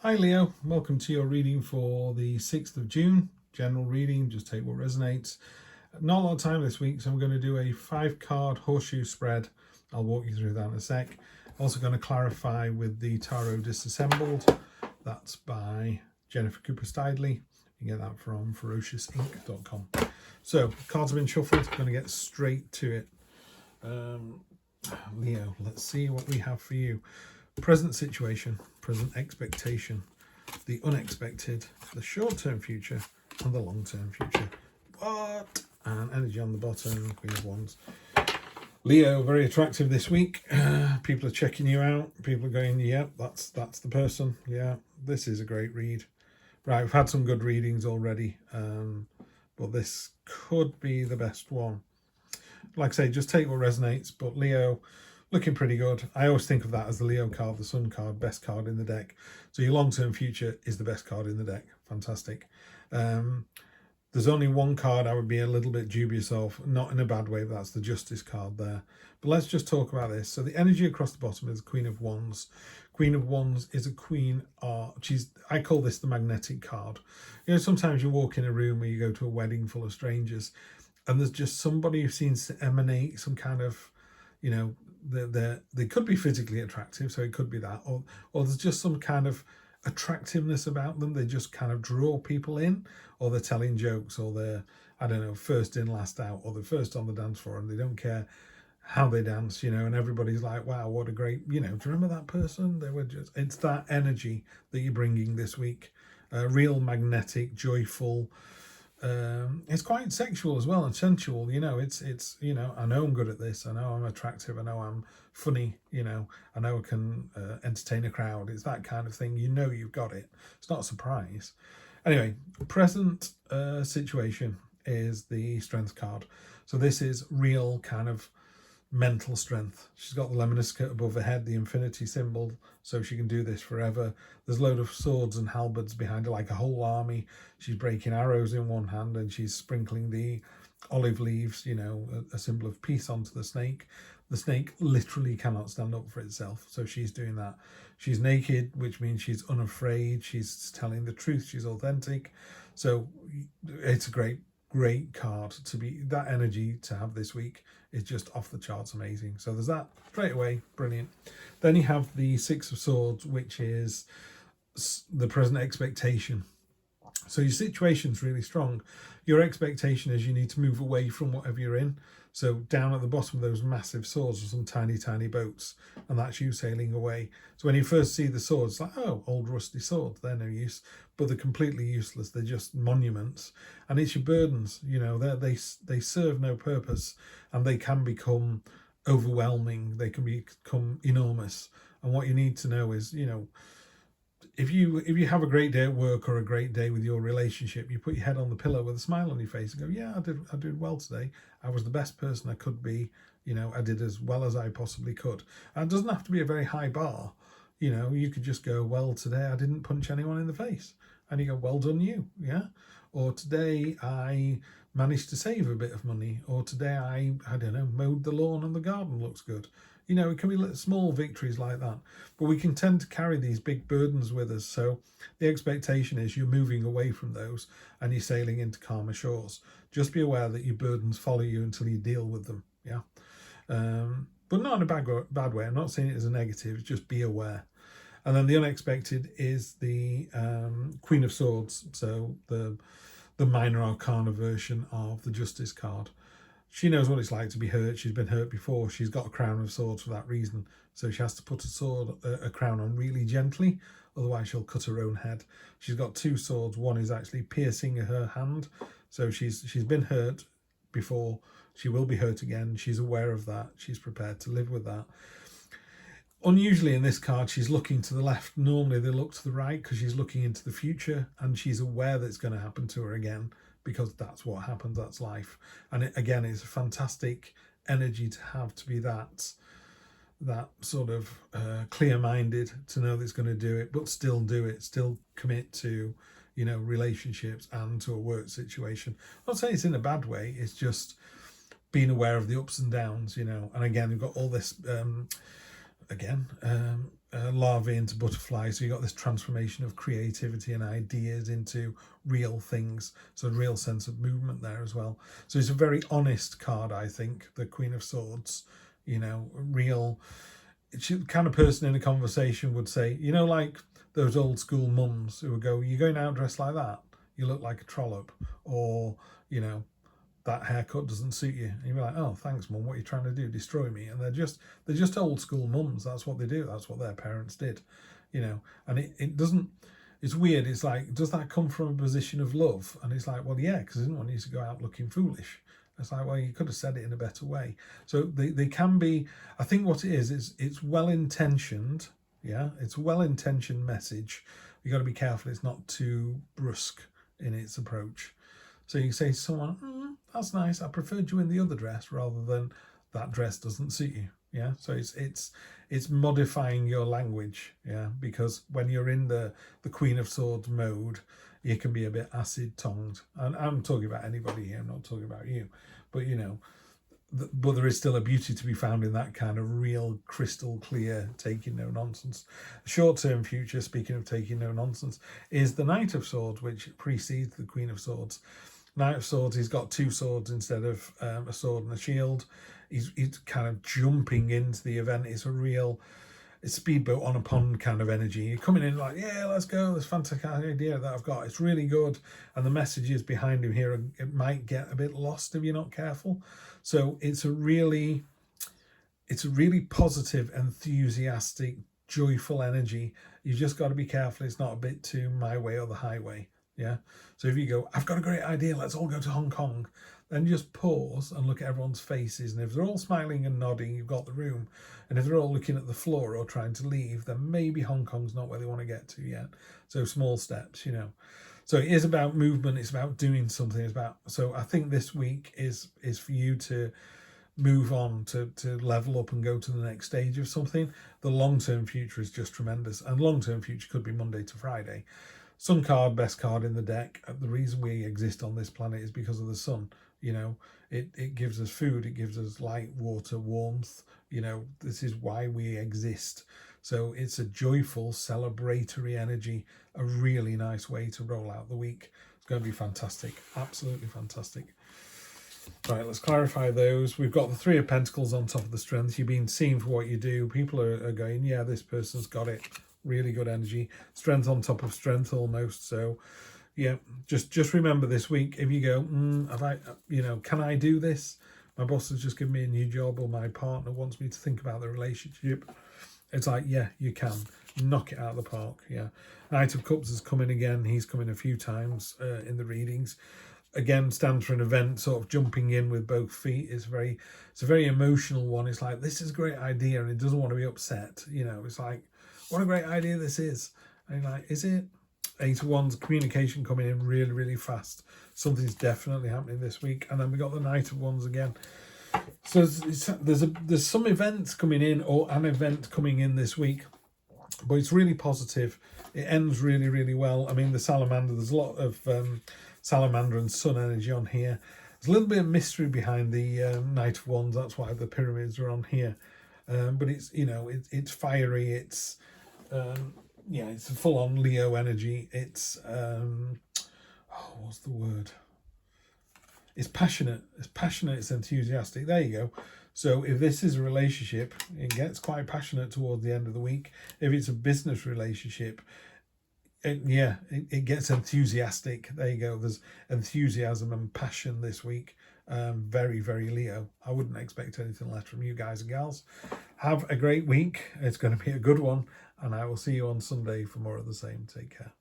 Hi Leo, welcome to your reading for the 6th of June. General reading, just take what resonates. Not a lot of time this week, so I'm going to do a 5-card horseshoe spread. I'll walk you through that in a sec. Also going to clarify with the Tarot Disassembled. That's by Jennifer Cooper Stidley. You can get that from ferociousinc.com. So, cards have been shuffled. I'm going to get straight to it. Leo, let's see what we have for you. Present situation, present expectation, the unexpected, the short-term future, and the long-term future. What? And energy on the bottom, Queen of Wands. Leo, very attractive this week. People are checking you out. People are going, yeah, that's the person. Yeah, this is a great read. Right, we've had some good readings already, but this could be the best one. Like I say, just take what resonates. But Leo, looking pretty good. I always think of that as the Leo card, the Sun card, best card in the deck. So your long-term future is the best card in the deck. Fantastic. There's only one card I would be a little bit dubious of, not in a bad way, but that's the Justice card there. But let's just talk about this. So the energy across the bottom is Queen of Wands. Queen of Wands is a queen. I call this the magnetic card. You know, sometimes you walk in a room or you go to a wedding full of strangers, and there's just somebody who seems to emanate some kind of, you know, they could be physically attractive, so it could be that, or there's just some kind of attractiveness about them. They just kind of draw people in, or they're telling jokes, or they're, I don't know, first in, last out, or they're first on the dance floor, and they don't care how they dance, you know, and everybody's like, wow, what a great, you know, do you remember that person? They were just, it's that energy that you're bringing this week. Real magnetic, joyful. It's quite sexual as well and sensual, you know. It's you know, I know I'm good at this, I know I'm attractive, I know I'm funny, you know, I know I can entertain a crowd. It's that kind of thing. You know, you've got it. It's not a surprise. Anyway, present situation is the Strength card. So this is real kind of mental strength. She's got the lemon skirt above her head, the infinity symbol, so she can do this forever. There's a load of swords and halberds behind her, like a whole army. She's breaking arrows in one hand and she's sprinkling the olive leaves, you know, a symbol of peace, onto the snake. The snake literally cannot stand up for itself, so she's doing that. She's naked, which means she's unafraid. She's telling the truth. She's authentic. So it's a great card to be, that energy to have this week is just off the charts amazing. So there's that straight away, brilliant. Then you have the Six of Swords, which is the present expectation. So your situation's really strong. Your expectation is you need to move away from whatever you're in. So down at the bottom of those massive swords are some tiny boats, and that's you sailing away. So when you first see the swords, it's like, oh, old rusty sword, they're no use, but they're completely useless. They're just monuments, and it's your burdens. You know, they serve no purpose, and they can become overwhelming. They can become enormous. And what you need to know is, you know, if you have a great day at work or a great day with your relationship, you put your head on the pillow with a smile on your face and go, yeah, I did well today. I was the best person I could be. You know, I did as well as I possibly could. And it doesn't have to be a very high bar. You know, you could just go, well, today I didn't punch anyone in the face. And you go, well done you, yeah? Or today I managed to save a bit of money. Or today I don't know, mowed the lawn and the garden looks good. You know, it can be small victories like that, but we can tend to carry these big burdens with us. So the expectation is you're moving away from those and you're sailing into calmer shores. Just be aware that your burdens follow you until you deal with them. Yeah. But not in a bad way. I'm not saying it as a negative, just be aware. And then the unexpected is the Queen of Swords. So the minor arcana version of the Justice card. She knows what it's like to be hurt. She's been hurt before. She's got a crown of swords for that reason. So she has to put a crown on really gently, otherwise she'll cut her own head. She's got 2 swords. One is actually piercing her hand. So she's been hurt before. She will be hurt again. She's aware of that. She's prepared to live with that. Unusually in this card, she's looking to the left. Normally they look to the right because she's looking into the future, and she's aware that it's going to happen to her again, because that's what happens, that's life. And again, it's a fantastic energy to have, to be that sort of clear-minded, to know that it's going to do it, but still do it, still commit to, you know, relationships and to a work situation. I'm not saying it's in a bad way, it's just being aware of the ups and downs, you know. And again, we've got all this, larvae into butterflies. So you got this transformation of creativity and ideas into real things. So a real sense of movement there as well. So it's a very honest card, I think, the Queen of Swords. You know, real. It's the kind of person in a conversation would say, you know, like those old school mums who would go, "You're going out dressed like that? You look like a trollop," or, you know, "That haircut doesn't suit you." And you'd be like, "Oh, thanks, mum. What are you trying to do? Destroy me?" And they're just old school mums. That's what they do. That's what their parents did, you know. And it doesn't. It's weird. It's like, does that come from a position of love? And it's like, well, yeah, because I didn't want you to go out looking foolish. It's like, well, you could have said it in a better way. So they can be. I think what it is it's well intentioned. Yeah, it's well intentioned message. You got to be careful. It's not too brusque in its approach. So you say to someone, "That's nice. I preferred you in the other dress," rather than "that dress doesn't suit you." Yeah. So it's modifying your language. Yeah. Because when you're in the Queen of Swords mode, you can be a bit acid tongued. And I'm talking about anybody here. I'm not talking about you. But you know, but there is still a beauty to be found in that kind of real crystal clear taking no nonsense. Short-term future, speaking of taking no nonsense, is the Knight of Swords, which precedes the Queen of Swords. Knight of Swords, he's got two swords instead of a sword and a shield. He's kind of jumping into the event. It's a real speedboat on a pond kind of energy. You're coming in like, yeah, let's go. This fantastic idea that I've got. It's really good. And the messages behind him here, it might get a bit lost if you're not careful. So it's a really positive, enthusiastic, joyful energy. You just got to be careful. It's not a bit too my way or the highway. Yeah. So if you go, "I've got a great idea, let's all go to Hong Kong," then just pause and look at everyone's faces. And if they're all smiling and nodding, you've got the room. And if they're all looking at the floor or trying to leave, then maybe Hong Kong's not where they want to get to yet. So small steps, you know. So it is about movement. It's about doing something. It's about. So I think this week is for you to move on, to level up and go to the next stage of something. The long-term future is just tremendous. And long-term future could be Monday to Friday. Sun card, best card in the deck. The reason we exist on this planet is because of the sun. You know, it gives us food, it gives us light, water, warmth. You know, this is why we exist. So it's a joyful, celebratory energy, a really nice way to roll out the week. It's going to be fantastic, absolutely fantastic. Right, let's clarify those. We've got the Three of Pentacles on top of the Strength. You've been seen for what you do. People are going, yeah, this person's got it. Really good energy. Strength on top of strength almost. So yeah, just remember this week, if you go, have I, you know, can I do this? My boss has just given me a new job, or my partner wants me to think about the relationship. It's like, yeah, you can. Knock it out of the park. Yeah. Knight of Cups has come in again. He's come in a few times in the readings. Again, stands for an event, sort of jumping in with both feet. It's a very emotional one. It's like, this is a great idea, and it doesn't want to be upset. You know, it's like, what a great idea this is. And you're like, is it? Eight of Wands, communication coming in really, really fast. Something's definitely happening this week. And then we got the Knight of Wands again. So there's some events coming in, or an event coming in this week, but it's really positive. It ends really, really well. I mean, the Salamander, there's a lot of Salamander and Sun energy on here. There's a little bit of mystery behind the Knight of Wands. That's why the pyramids are on here. But it's, you know, it's fiery. It's yeah, it's a full-on Leo energy. It's what's the word? It's passionate. It's passionate. It's enthusiastic. There you go. So if this is a relationship, it gets quite passionate towards the end of the week. If it's a business relationship, it gets enthusiastic. There you go. There's enthusiasm and passion this week. Very, very Leo. I wouldn't expect anything less from you guys and gals. Have a great week. It's going to be a good one. And I will see you on Sunday for more of the same. Take care.